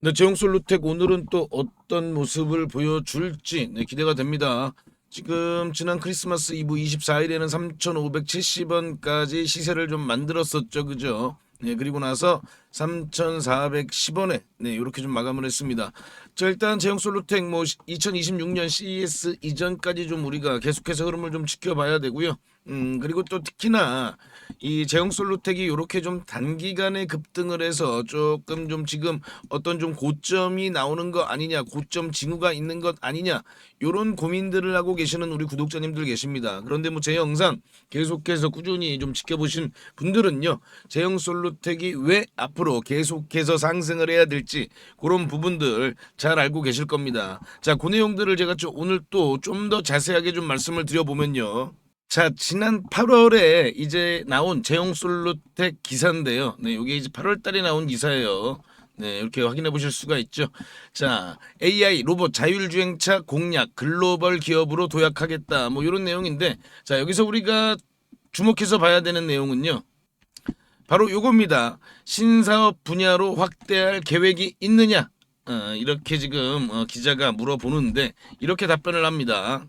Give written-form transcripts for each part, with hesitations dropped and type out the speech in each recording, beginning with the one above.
네, 제용솔루텍 오늘은 또 어떤 모습을 보여줄지 기대가 됩니다. 지금 지난 크리스마스 이브 24일에는 3,570원까지 시세를 좀 만들었었죠. 그죠? 네, 그리고 나서 3,410원에 이렇게 좀 마감을 했습니다. 자, 일단 제용솔루텍 2026년 CES 이전까지 좀 우리가 계속해서 흐름을 좀 지켜봐야 되고요. 그리고 또 특히나 이 제형솔루텍이 이렇게 좀 단기간에 급등을 해서 조금 좀 지금 어떤 좀 고점이 나오는 거 아니냐, 고점 징후가 있는 것 아니냐, 요런 고민들을 하고 계시는 우리 구독자님들 계십니다. 그런데 뭐 제 영상 계속해서 꾸준히 좀 지켜보신 분들은요, 제형솔루텍이 왜 앞으로 계속해서 상승을 해야 될지 그런 부분들 잘 알고 계실 겁니다. 자, 그 내용들을 제가 오늘 또 좀 더 자세하게 좀 말씀을 드려보면요. 자, 지난 8월에 이제 나온 제형솔루텍 기사인데요. 네, 이게 이제 8월 달에 나온 기사예요. 네, 이렇게 확인해 보실 수가 있죠. 자, AI 로봇 자율주행차 공략 글로벌 기업으로 도약하겠다. 뭐 이런 내용인데, 자, 여기서 우리가 주목해서 봐야 되는 내용은요. 바로 요겁니다. 신사업 분야로 확대할 계획이 있느냐? 이렇게 지금 기자가 물어보는데 이렇게 답변을 합니다.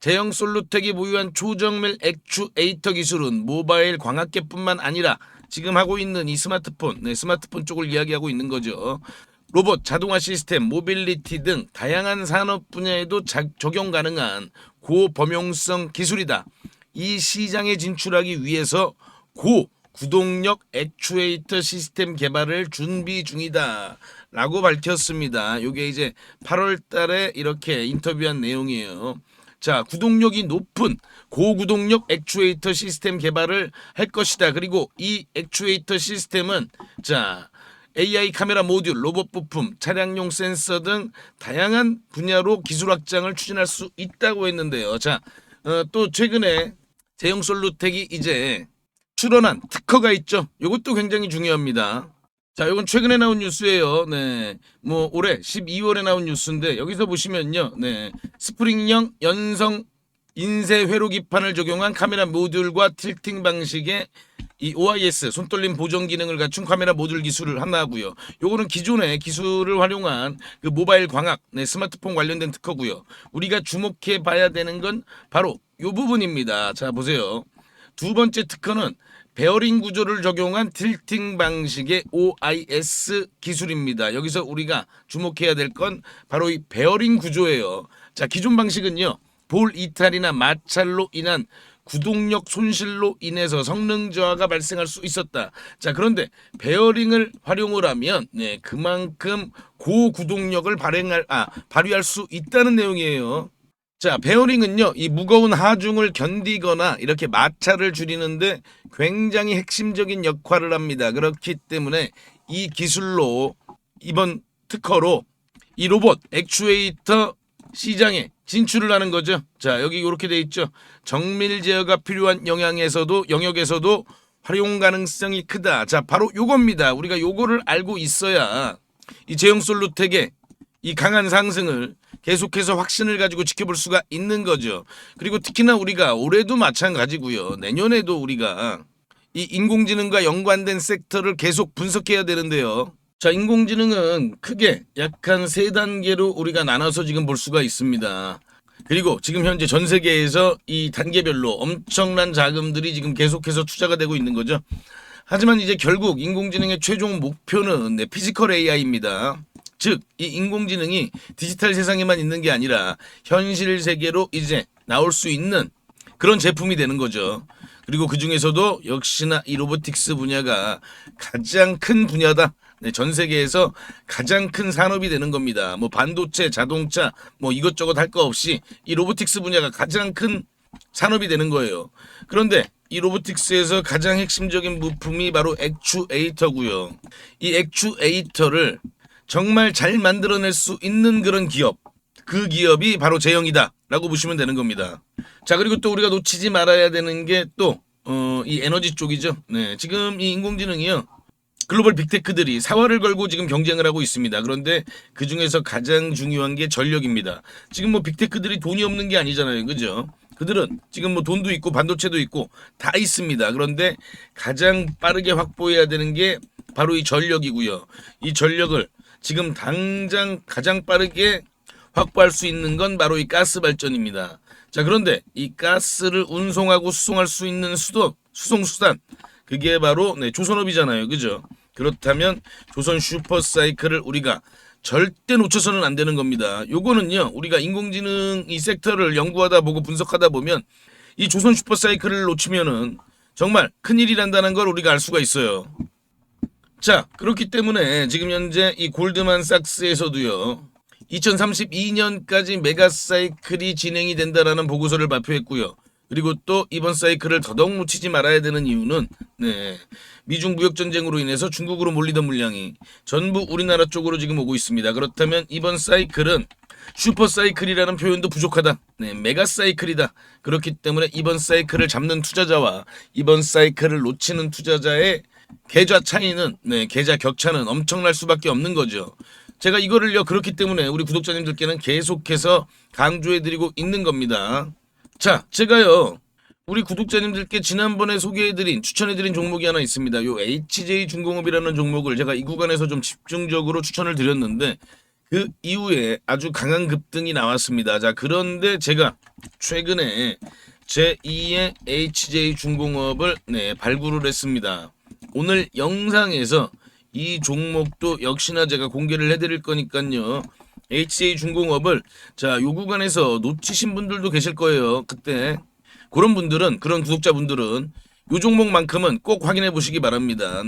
제형솔루텍이 보유한 초정밀 액추에이터 기술은 모바일 광학계뿐만 아니라 지금 하고 있는 이 스마트폰, 스마트폰 쪽을 이야기하고 있는 거죠. 로봇, 자동화 시스템, 모빌리티 등 다양한 산업 분야에도 적용 가능한 고범용성 기술이다. 이 시장에 진출하기 위해서 고구동력 액추에이터 시스템 개발을 준비 중이다. 라고 밝혔습니다. 이게 이제 8월 달에 이렇게 인터뷰한 내용이에요. 자, 구동력이 높은 고구동력 액추에이터 시스템 개발을 할 것이다. 그리고 이 액추에이터 시스템은 자, AI 카메라 모듈, 로봇 부품, 차량용 센서 등 다양한 분야로 기술 확장을 추진할 수 있다고 했는데요. 자, 또 최근에 제형솔루텍이 이제 출원한 특허가 있죠. 이것도 굉장히 중요합니다. 자, 이건 최근에 나온 뉴스예요. 네, 뭐 올해 12월에 나온 뉴스인데 여기서 보시면요, 스프링형 연성 인쇄 회로 기판을 적용한 카메라 모듈과 틸팅 방식의 이 OIS 손떨림 보정 기능을 갖춘 카메라 모듈 기술을 하나고요. 요거는 기존의 기술을 활용한 그 모바일 광학, 스마트폰 관련된 특허고요. 우리가 주목해 봐야 되는 건 바로 요 부분입니다. 자, 보세요. 두 번째 특허는 베어링 구조를 적용한 틸팅 방식의 OIS 기술입니다. 여기서 우리가 주목해야 될 건 바로 이 베어링 구조예요. 자, 기존 방식은요, 볼 이탈이나 마찰로 인한 구동력 손실로 인해서 성능 저하가 발생할 수 있었다. 자, 그런데 베어링을 활용을 하면 그만큼 고구동력을 발휘할 수 있다는 내용이에요. 자, 베어링은요, 이 무거운 하중을 견디거나 이렇게 마찰을 줄이는데 굉장히 핵심적인 역할을 합니다. 그렇기 때문에 이 기술로 이번 특허로 이 로봇 액추에이터 시장에 진출을 하는 거죠. 자, 여기 이렇게 돼 있죠. 정밀 제어가 필요한 영역에서도 활용 가능성이 크다. 자, 바로 요겁니다. 우리가 요거를 알고 있어야 이 제형솔루텍의 이 강한 상승을 계속해서 확신을 가지고 지켜볼 수가 있는 거죠. 그리고 특히나 우리가 올해도 마찬가지고요. 내년에도 우리가 이 인공지능과 연관된 섹터를 계속 분석해야 되는데요. 자, 인공지능은 크게 약간 세 단계로 우리가 나눠서 지금 볼 수가 있습니다. 그리고 지금 현재 전 세계에서 이 단계별로 엄청난 자금들이 지금 계속해서 투자가 되고 있는 거죠. 하지만 이제 결국 인공지능의 최종 목표는 피지컬 AI입니다. 즉, 이 인공지능이 디지털 세상에만 있는 게 아니라 현실 세계로 이제 나올 수 있는 그런 제품이 되는 거죠. 그리고 그 중에서도 역시나 이 로보틱스 분야가 가장 큰 분야다. 전 세계에서 가장 큰 산업이 되는 겁니다. 뭐 반도체, 자동차, 뭐 이것저것 할 거 없이 이 로보틱스 분야가 가장 큰 산업이 되는 거예요. 그런데 이 로보틱스에서 가장 핵심적인 부품이 바로 액추에이터고요. 이 액추에이터를 정말 잘 만들어낼 수 있는 그런 기업, 그 기업이 바로 제형이다 라고 보시면 되는 겁니다. 자, 그리고 또 우리가 놓치지 말아야 되는 게 또 이 에너지 쪽이죠. 지금 이 인공지능이요, 글로벌 빅테크들이 사활을 걸고 지금 경쟁을 하고 있습니다. 그런데 그 중에서 가장 중요한 게 전력입니다. 지금 뭐 빅테크들이 돈이 없는 게 아니잖아요. 그죠? 그들은 지금 뭐 돈도 있고 반도체도 있고 다 있습니다. 그런데 가장 빠르게 확보해야 되는 게 바로 이 전력이고요. 이 전력을 지금 당장 가장 빠르게 확보할 수 있는 건 바로 이 가스 발전입니다. 자, 그런데 이 가스를 운송하고 수송할 수 있는 수송 수단, 그게 바로 조선업이잖아요. 그죠? 그렇다면 조선 슈퍼사이클을 우리가 절대 놓쳐서는 안 되는 겁니다. 요거는요, 우리가 인공지능 이 섹터를 연구하다 보고 분석하다 보면 이 조선 슈퍼사이클을 놓치면은 정말 큰일이란다는 걸 우리가 알 수가 있어요. 자, 그렇기 때문에 지금 현재 이 골드만삭스에서도요, 2032년까지 메가사이클이 진행이 된다라는 보고서를 발표했고요. 그리고 또 이번 사이클을 더더욱 놓치지 말아야 되는 이유는 미중 무역 전쟁으로 인해서 중국으로 몰리던 물량이 전부 우리나라 쪽으로 지금 오고 있습니다. 그렇다면 이번 사이클은 슈퍼 사이클이라는 표현도 부족하다. 메가 사이클이다. 그렇기 때문에 이번 사이클을 잡는 투자자와 이번 사이클을 놓치는 투자자의 계좌 차이는 계좌 격차는 엄청날 수밖에 없는 거죠. 제가 이거를요, 그렇기 때문에 우리 구독자님들께는 계속해서 강조해드리고 있는 겁니다. 자, 제가요, 우리 구독자님들께 지난번에 소개해드린, 추천해드린 종목이 하나 있습니다. 요 HJ중공업이라는 종목을 제가 이 구간에서 좀 집중적으로 추천을 드렸는데, 그 이후에 아주 강한 급등이 나왔습니다. 자, 그런데 제가 최근에 제2의 HJ중공업을 발굴을 했습니다. 오늘 영상에서 이 종목도 역시나 제가 공개를 해드릴 거니까요. HJ중공업을 자, 요 구간에서 놓치신 분들도 계실 거예요. 그때 그런 분들은, 그런 구독자분들은 요 종목만큼은 꼭 확인해 보시기 바랍니다.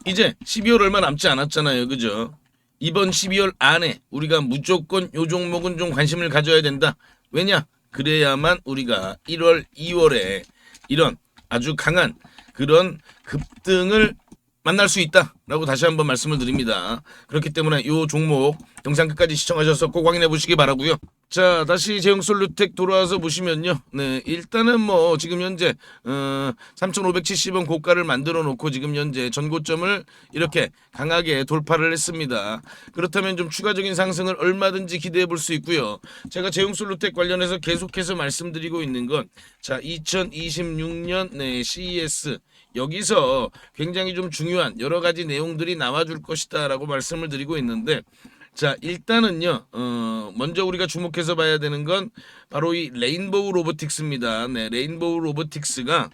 이제 12월 얼마 남지 않았잖아요. 그죠? 이번 12월 안에 우리가 무조건 요 종목은 좀 관심을 가져야 된다. 왜냐? 그래야만 우리가 1월, 2월에 이런 아주 강한 그런 급등을 만날 수 있다라고 다시 한번 말씀을 드립니다. 그렇기 때문에 이 종목 영상 끝까지 시청하셔서 꼭 확인해 보시기 바라고요. 자, 다시 제형솔루텍 돌아와서 보시면요. 일단은 뭐 지금 현재 3,570원 고가를 만들어 놓고 지금 현재 전고점을 이렇게 강하게 돌파를 했습니다. 그렇다면 좀 추가적인 상승을 얼마든지 기대해 볼 수 있고요. 제가 제형솔루텍 관련해서 계속해서 말씀드리고 있는 건 자, 2026년 CES 여기서 굉장히 좀 중요한 여러 가지 내용들이 나와줄 것이다라고 말씀을 드리고 있는데, 자, 일단은요, 먼저 우리가 주목해서 봐야 되는 건 바로 이 레인보우 로보틱스입니다. 레인보우 로보틱스가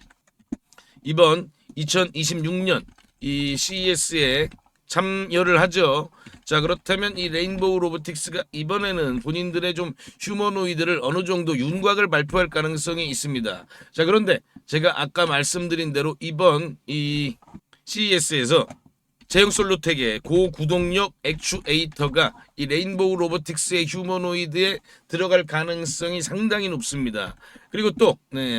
이번 2026년 이 CES에 참여를 하죠. 자, 그렇다면 이 레인보우 로보틱스가 이번에는 본인들의 좀 휴머노이드를 어느 정도 윤곽을 발표할 가능성이 있습니다. 자, 그런데 제가 아까 말씀드린 대로 이번 이 CES에서 제형솔루텍의 고구동력 액추에이터가 이 레인보우 로보틱스의 휴머노이드에 들어갈 가능성이 상당히 높습니다. 그리고 또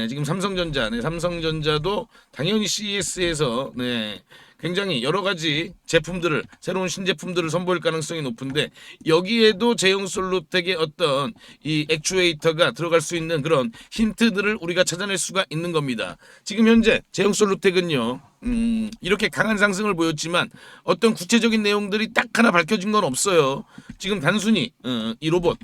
지금 삼성전자도 당연히 CES에서 굉장히 여러 가지 제품들을, 새로운 신제품들을 선보일 가능성이 높은데, 여기에도 제형솔루텍의 어떤 이 액추에이터가 들어갈 수 있는 그런 힌트들을 우리가 찾아낼 수가 있는 겁니다. 지금 현재 제형솔루텍은요, 이렇게 강한 상승을 보였지만 어떤 구체적인 내용들이 딱 하나 밝혀진 건 없어요. 지금 단순히 이 로봇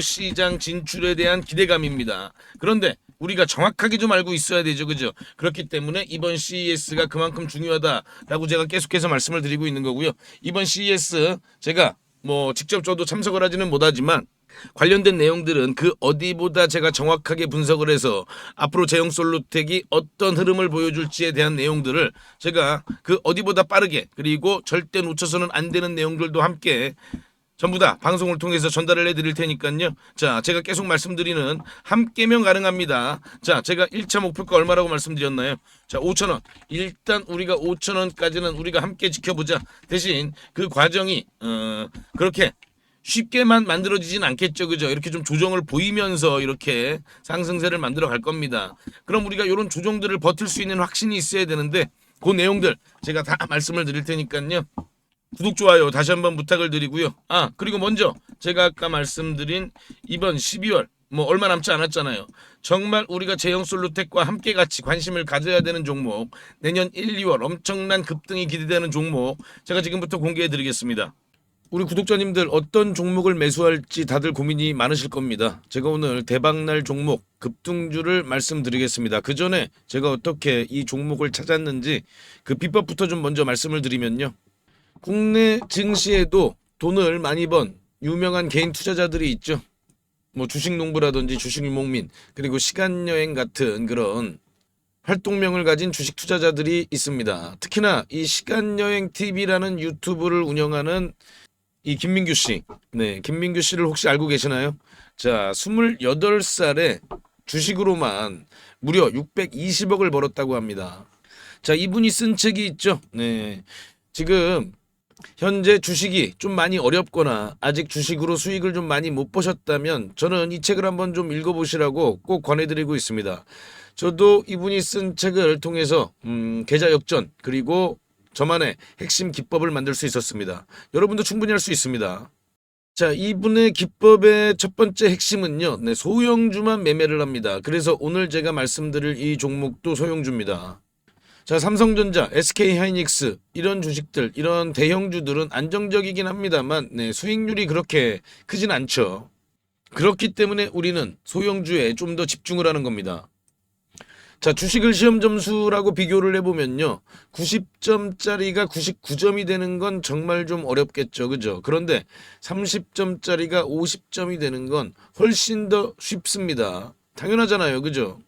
시장 진출에 대한 기대감입니다. 그런데 우리가 정확하게 좀 알고 있어야 되죠. 그죠? 그렇기 때문에 이번 CES가 그만큼 중요하다라고 제가 계속해서 말씀을 드리고 있는 거고요. 이번 CES 제가 뭐 직접 저도 참석을 하지는 못하지만 관련된 내용들은 그 어디보다 제가 정확하게 분석을 해서 앞으로 제형솔루텍이 어떤 흐름을 보여줄지에 대한 내용들을 제가 그 어디보다 빠르게, 그리고 절대 놓쳐서는 안 되는 내용들도 함께 전부 다 방송을 통해서 전달을 해드릴 테니까요. 자, 제가 계속 말씀드리는 함께면 가능합니다. 자, 제가 1차 목표가 얼마라고 말씀드렸나요? 자, 5,000원. 일단 우리가 5,000원까지는 우리가 함께 지켜보자. 대신 그 과정이 그렇게 쉽게만 만들어지진 않겠죠. 그죠? 이렇게 좀 조정을 보이면서 이렇게 상승세를 만들어 갈 겁니다. 그럼 우리가 이런 조정들을 버틸 수 있는 확신이 있어야 되는데, 그 내용들 제가 다 말씀을 드릴 테니까요. 구독, 좋아요 다시 한번 부탁을 드리고요. 그리고 먼저 제가 아까 말씀드린 이번 12월 뭐 얼마 남지 않았잖아요. 정말 우리가 제형솔루텍과 함께 같이 관심을 가져야 되는 종목, 내년 1, 2월 엄청난 급등이 기대되는 종목 제가 지금부터 공개해 드리겠습니다. 우리 구독자님들 어떤 종목을 매수할지 다들 고민이 많으실 겁니다. 제가 오늘 대박날 종목 급등주를 말씀드리겠습니다. 그 전에 제가 어떻게 이 종목을 찾았는지 그 비법부터 좀 먼저 말씀을 드리면요. 국내 증시에도 돈을 많이 번 유명한 개인 투자자들이 있죠. 뭐 주식농부라든지 주식유목민, 그리고 시간여행 같은 그런 활동명을 가진 주식 투자자들이 있습니다. 특히나 이 시간여행 TV라는 유튜브를 운영하는 이 김민규 씨. 네, 김민규 씨를 혹시 알고 계시나요? 자, 28살에 주식으로만 무려 620억을 벌었다고 합니다. 자, 이분이 쓴 책이 있죠. 네. 지금 현재 주식이 좀 많이 어렵거나 아직 주식으로 수익을 좀 많이 못 보셨다면 저는 이 책을 한번 좀 읽어보시라고 꼭 권해드리고 있습니다. 저도 이분이 쓴 책을 통해서 계좌 역전 그리고 저만의 핵심 기법을 만들 수 있었습니다. 여러분도 충분히 할 수 있습니다. 자, 이분의 기법의 첫 번째 핵심은요. 네, 소형주만 매매를 합니다. 그래서 오늘 제가 말씀드릴 이 종목도 소형주입니다. 자, 삼성전자, SK하이닉스 이런 주식들, 이런 대형주들은 안정적이긴 합니다만 네, 수익률이 그렇게 크진 않죠. 그렇기 때문에 우리는 소형주에 좀 더 집중을 하는 겁니다. 자, 주식을 시험 점수라고 비교를 해보면요. 90점짜리가 99점이 되는 건 정말 좀 어렵겠죠. 그죠? 그런데 30점짜리가 50점이 되는 건 훨씬 더 쉽습니다. 당연하잖아요. 그죠?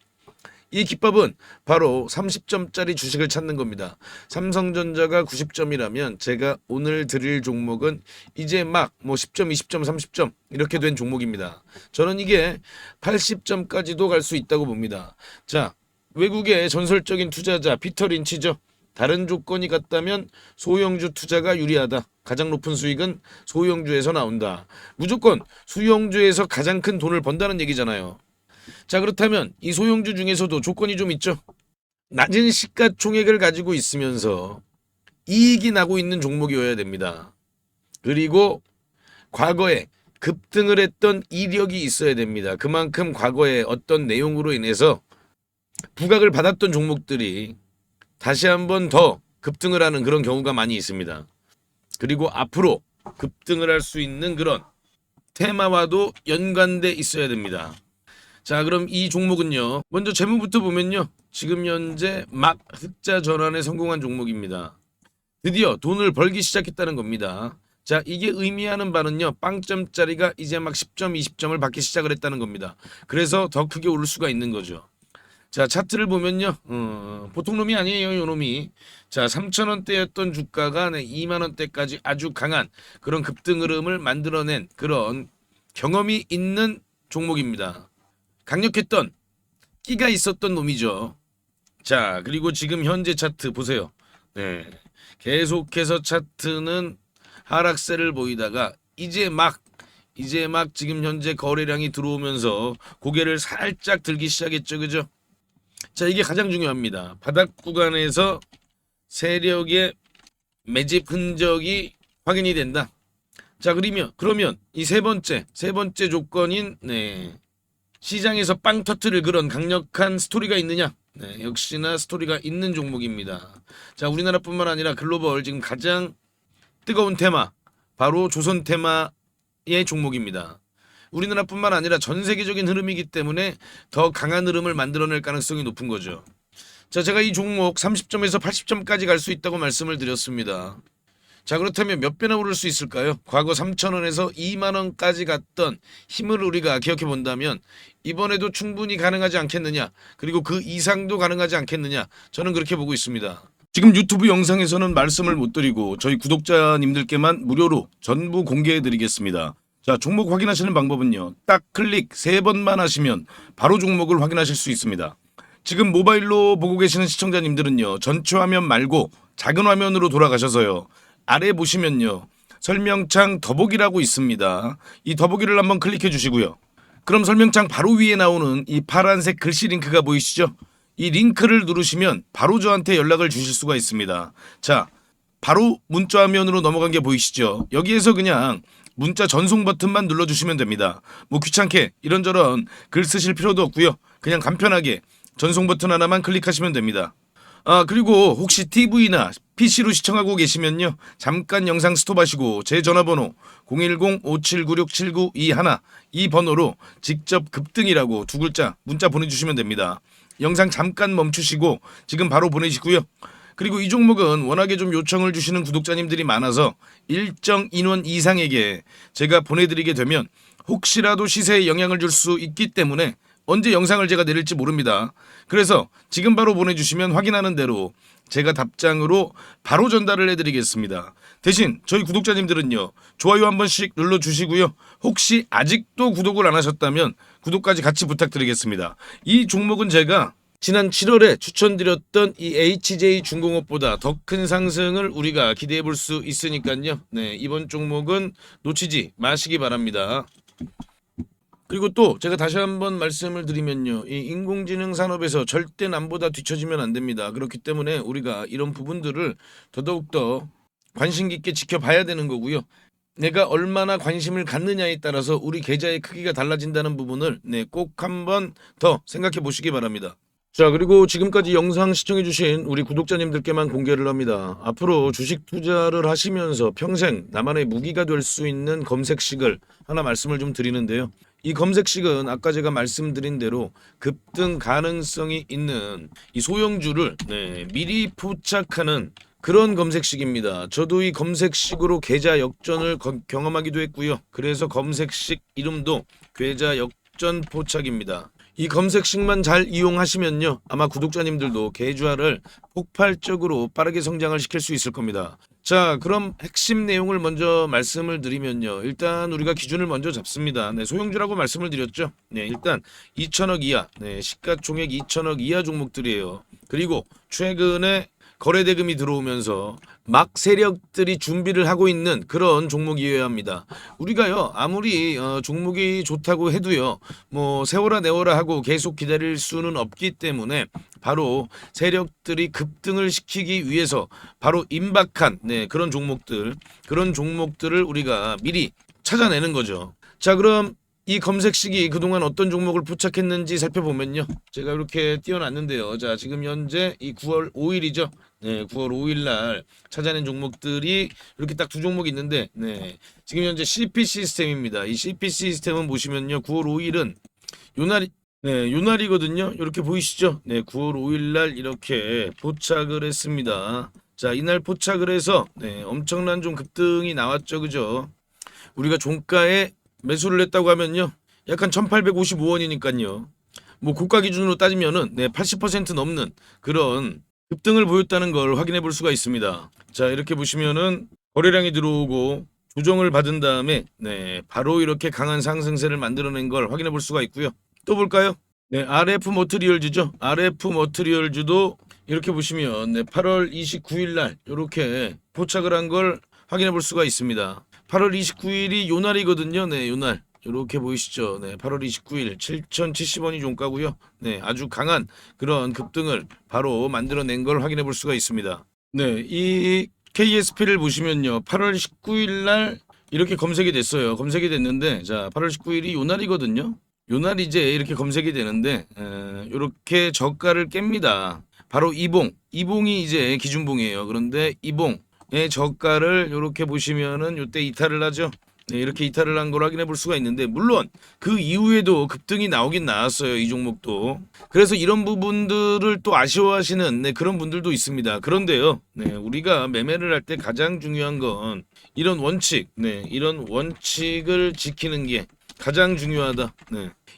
이 기법은 바로 30점짜리 주식을 찾는 겁니다. 삼성전자가 90점이라면 제가 오늘 드릴 종목은 이제 막 뭐 10점, 20점, 30점 이렇게 된 종목입니다. 저는 이게 80점까지도 갈 수 있다고 봅니다. 자, 외국의 전설적인 투자자 피터 린치죠. 다른 조건이 같다면 소형주 투자가 유리하다. 가장 높은 수익은 소형주에서 나온다. 무조건 소형주에서 가장 큰 돈을 번다는 얘기잖아요. 자, 그렇다면 이 소형주 중에서도 조건이 좀 있죠. 낮은 시가총액을 가지고 있으면서 이익이 나고 있는 종목이어야 됩니다. 그리고 과거에 급등을 했던 이력이 있어야 됩니다. 그만큼 과거에 어떤 내용으로 인해서 부각을 받았던 종목들이 다시 한번 더 급등을 하는 그런 경우가 많이 있습니다. 그리고 앞으로 급등을 할 수 있는 그런 테마와도 연관돼 있어야 됩니다. 자, 그럼 이 종목은요. 먼저 재무부터 보면요. 지금 현재 막 흑자 전환에 성공한 종목입니다. 드디어 돈을 벌기 시작했다는 겁니다. 자, 이게 의미하는 바는요. 빵점짜리가 이제 막 10점, 20점을 받기 시작을 했다는 겁니다. 그래서 더 크게 오를 수가 있는 거죠. 자, 차트를 보면요. 보통 놈이 아니에요, 요 놈이. 자, 3,000원대였던 주가가 2만원대까지 아주 강한 그런 급등 흐름을 만들어낸 그런 경험이 있는 종목입니다. 강력했던 끼가 있었던 놈이죠. 자, 그리고 지금 현재 차트 보세요. 네. 계속해서 차트는 하락세를 보이다가 이제 막 지금 현재 거래량이 들어오면서 고개를 살짝 들기 시작했죠. 그죠? 자, 이게 가장 중요합니다. 바닥 구간에서 세력의 매집 흔적이 확인이 된다. 자, 그러면 이 세 번째 조건인 시장에서 빵 터트릴 그런 강력한 스토리가 있느냐? 네, 역시나 스토리가 있는 종목입니다. 자, 우리나라뿐만 아니라 글로벌 지금 가장 뜨거운 테마 바로 조선 테마의 종목입니다. 우리나라뿐만 아니라 전 세계적인 흐름이기 때문에 더 강한 흐름을 만들어낼 가능성이 높은 거죠. 자, 제가 이 종목 30점에서 80점까지 갈 수 있다고 말씀을 드렸습니다. 자, 그렇다면 몇 배나 오를 수 있을까요? 과거 3,000원에서 2만원까지 갔던 힘을 우리가 기억해 본다면 이번에도 충분히 가능하지 않겠느냐, 그리고 그 이상도 가능하지 않겠느냐, 저는 그렇게 보고 있습니다. 지금 유튜브 영상에서는 말씀을 못 드리고 저희 구독자님들께만 무료로 전부 공개해 드리겠습니다. 자, 종목 확인하시는 방법은요. 딱 클릭 3번만 하시면 바로 종목을 확인하실 수 있습니다. 지금 모바일로 보고 계시는 시청자님들은요. 전체 화면 말고 작은 화면으로 돌아가셔서요. 아래 보시면요. 설명창 더보기라고 있습니다. 이 더보기를 한번 클릭해 주시고요. 그럼 설명창 바로 위에 나오는 이 파란색 글씨 링크가 보이시죠? 이 링크를 누르시면 바로 저한테 연락을 주실 수가 있습니다. 자, 바로 문자 화면으로 넘어간 게 보이시죠? 여기에서 그냥 문자 전송 버튼만 눌러주시면 됩니다. 뭐 귀찮게 이런저런 글 쓰실 필요도 없고요. 그냥 간편하게 전송 버튼 하나만 클릭하시면 됩니다. 아, 그리고 혹시 TV나 PC로 시청하고 계시면요. 잠깐 영상 스톱하시고 제 전화번호 010-5796-7921 이 번호로 직접 급등이라고 2글자 문자 보내주시면 됩니다. 영상 잠깐 멈추시고 지금 바로 보내시고요. 그리고 이 종목은 워낙에 좀 요청을 주시는 구독자님들이 많아서 일정 인원 이상에게 제가 보내드리게 되면 혹시라도 시세에 영향을 줄 수 있기 때문에 언제 영상을 제가 내릴지 모릅니다. 그래서 지금 바로 보내주시면 확인하는 대로 제가 답장으로 바로 전달을 해드리겠습니다. 대신 저희 구독자님들은요, 좋아요 한 번씩 눌러주시고요. 혹시 아직도 구독을 안 하셨다면 구독까지 같이 부탁드리겠습니다. 이 종목은 제가 지난 7월에 추천드렸던 이 HJ중공업보다 더 큰 상승을 우리가 기대해 볼 수 있으니까요. 네, 이번 종목은 놓치지 마시기 바랍니다. 그리고 또 제가 다시 한번 말씀을 드리면요, 이 인공지능 산업에서 절대 남보다 뒤처지면 안 됩니다. 그렇기 때문에 우리가 이런 부분들을 더더욱더 관심 깊게 지켜봐야 되는 거고요. 내가 얼마나 관심을 갖느냐에 따라서 우리 계좌의 크기가 달라진다는 부분을 꼭 한번 더 생각해 보시기 바랍니다. 자, 그리고 지금까지 영상 시청해주신 우리 구독자님들께만 공개를 합니다. 앞으로 주식 투자를 하시면서 평생 나만의 무기가 될 수 있는 검색식을 하나 말씀을 좀 드리는데요. 이 검색식은 아까 제가 말씀드린 대로 급등 가능성이 있는 이 소형주를 미리 포착하는 그런 검색식입니다. 저도 이 검색식으로 계좌 역전을 경험하기도 했고요. 그래서 검색식 이름도 계좌 역전 포착입니다. 이 검색식만 잘 이용하시면요, 아마 구독자님들도 계좌를 폭발적으로 빠르게 성장을 시킬 수 있을 겁니다. 자, 그럼 핵심 내용을 먼저 말씀을 드리면요, 일단 우리가 기준을 먼저 잡습니다. 소형주라고 말씀을 드렸죠. 일단 2천억 이하, 시가총액 2천억 이하 종목들이에요. 그리고 최근에 거래대금이 들어오면서 막 세력들이 준비를 하고 있는 그런 종목이어야 합니다. 우리가요, 아무리 종목이 좋다고 해도요, 뭐 세워라 내워라 하고 계속 기다릴 수는 없기 때문에 바로 세력들이 급등을 시키기 위해서 바로 임박한 그런 종목들을 우리가 미리 찾아내는 거죠. 자, 그럼 이 검색식이 그동안 어떤 종목을 포착했는지 살펴보면요, 제가 이렇게 띄워놨는데요. 자, 지금 현재 이 9월 5일이죠. 9월 5일 날 찾아낸 종목들이 이렇게 딱 두 종목이 있는데, 지금 현재 CP 시스템입니다. 이 CP 시스템은 보시면요, 9월 5일은 요날이거든요. 이렇게 보이시죠? 9월 5일 날 이렇게 포착을 했습니다. 자, 이날 포착을 해서 엄청난 좀 급등이 나왔죠, 그죠? 우리가 종가에 매수를 했다고 하면요, 약간 1855원이니까요. 뭐 고가 기준으로 따지면은 80% 넘는 그런 급등을 보였다는 걸 확인해 볼 수가 있습니다. 자, 이렇게 보시면은 거래량이 들어오고 조정을 받은 다음에 바로 이렇게 강한 상승세를 만들어낸 걸 확인해 볼 수가 있고요. 또 볼까요? RF 머티리얼즈죠. RF 머티리얼즈도 이렇게 보시면 8월 29일 날 이렇게 포착을 한 걸 확인해 볼 수가 있습니다. 8월 29일이 요날이거든요. 요날. 이렇게 보이시죠? 8월 29일 7,070원이 종가고요. 아주 강한 그런 급등을 바로 만들어낸 걸 확인해 볼 수가 있습니다. 이 KSP를 보시면요, 8월 19일 날 이렇게 검색이 됐어요. 검색이 됐는데, 자, 8월 19일이 요날이거든요. 요날 이제 이렇게 검색이 되는데, 이렇게 저가를 깹니다. 바로 이봉이 이제 기준봉이에요. 그런데 이봉의 저가를 이렇게 보시면은 이때 이탈을 하죠. 이렇게 이탈을 한 걸 확인해 볼 수가 있는데, 물론 그 이후에도 급등이 나오긴 나왔어요, 이 종목도. 그래서 이런 부분들을 또 아쉬워하시는 그런 분들도 있습니다. 그런데요, 우리가 매매를 할 때 가장 중요한 건 이런 이런 원칙을 지키는 게 가장 중요하다.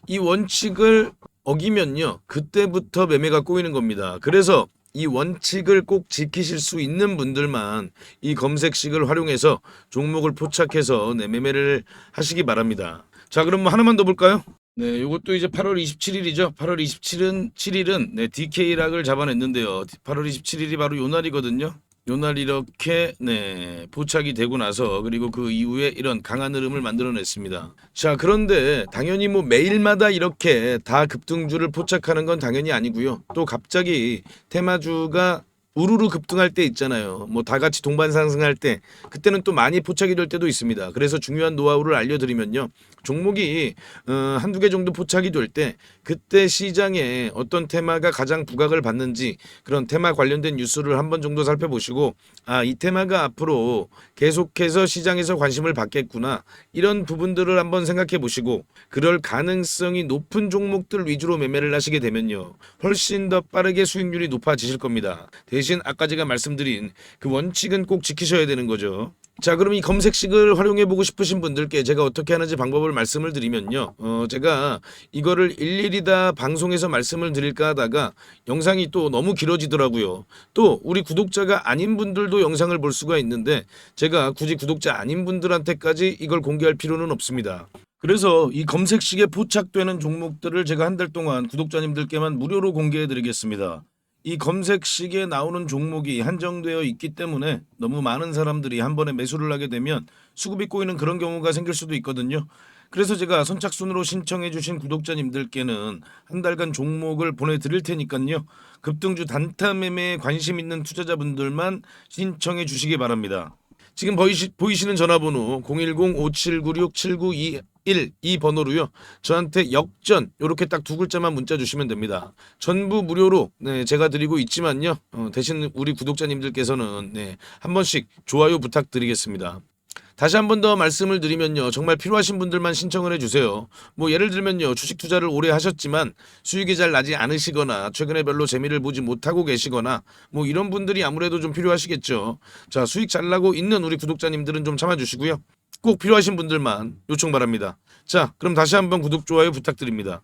이 원칙을 어기면요, 그때부터 매매가 꼬이는 겁니다. 그래서 이 원칙을 꼭 지키실 수 있는 분들만 이 검색식을 활용해서 종목을 포착해서 매매를 하시기 바랍니다. 자, 그럼 뭐 하나만 더 볼까요? 요것도 이제 8월 27일이죠. 8월 27일은 DK락을 잡아냈는데요. 8월 27일이 바로 요날이거든요. 요날 이렇게 포착이 되고 나서, 그리고 그 이후에 이런 강한 흐름을 만들어냈습니다. 자, 그런데 당연히 뭐 매일마다 이렇게 다 급등주를 포착하는 건 당연히 아니고요. 또 갑자기 테마주가 우르르 급등할 때 있잖아요. 뭐 다 같이 동반 상승할 때, 그때는 또 많이 포착이 될 때도 있습니다. 그래서 중요한 노하우를 알려드리면요, 종목이 한두 개 정도 포착이 될 때 그때 시장에 어떤 테마가 가장 부각을 받는지, 그런 테마 관련된 뉴스를 한 번 정도 살펴보시고, 이 테마가 앞으로 계속해서 시장에서 관심을 받겠구나, 이런 부분들을 한번 생각해 보시고, 그럴 가능성이 높은 종목들 위주로 매매를 하시게 되면요, 훨씬 더 빠르게 수익률이 높아지실 겁니다. 대신 대신 아까 제가 말씀드린 그 원칙은 꼭 지키셔야 되는 거죠. 자, 그럼 이 검색식을 활용해 보고 싶으신 분들께 제가 어떻게 하는지 방법을 말씀을 드리면요. 제가 이거를 일일이 다 방송에서 말씀을 드릴까 하다가 영상이 또 너무 길어지더라고요. 또 우리 구독자가 아닌 분들도 영상을 볼 수가 있는데 제가 굳이 구독자 아닌 분들한테까지 이걸 공개할 필요는 없습니다. 그래서 이 검색식에 포착되는 종목들을 제가 한 달 동안 구독자님들께만 무료로 공개해 드리겠습니다. 이 검색식에 나오는 종목이 한정되어 있기 때문에 너무 많은 사람들이 한 번에 매수를 하게 되면 수급이 꼬이는 그런 경우가 생길 수도 있거든요. 그래서 제가 선착순으로 신청해 주신 구독자님들께는 한 달간 종목을 보내드릴 테니까요. 급등주 단타 매매에 관심 있는 투자자분들만 신청해 주시기 바랍니다. 지금 보이시는 전화번호 010-5796-7921 이 번호로요. 저한테 역전 이렇게 딱 두 글자만 문자 주시면 됩니다. 전부 무료로 제가 드리고 있지만요. 대신 우리 구독자님들께서는 한 번씩 좋아요 부탁드리겠습니다. 다시 한 번 더 말씀을 드리면요. 정말 필요하신 분들만 신청을 해주세요. 뭐 예를 들면요. 주식 투자를 오래 하셨지만 수익이 잘 나지 않으시거나 최근에 별로 재미를 보지 못하고 계시거나 뭐 이런 분들이 아무래도 좀 필요하시겠죠. 자, 수익 잘 나고 있는 우리 구독자님들은 좀 참아주시고요. 꼭 필요하신 분들만 요청 바랍니다. 자, 그럼 다시 한번 구독, 좋아요 부탁드립니다.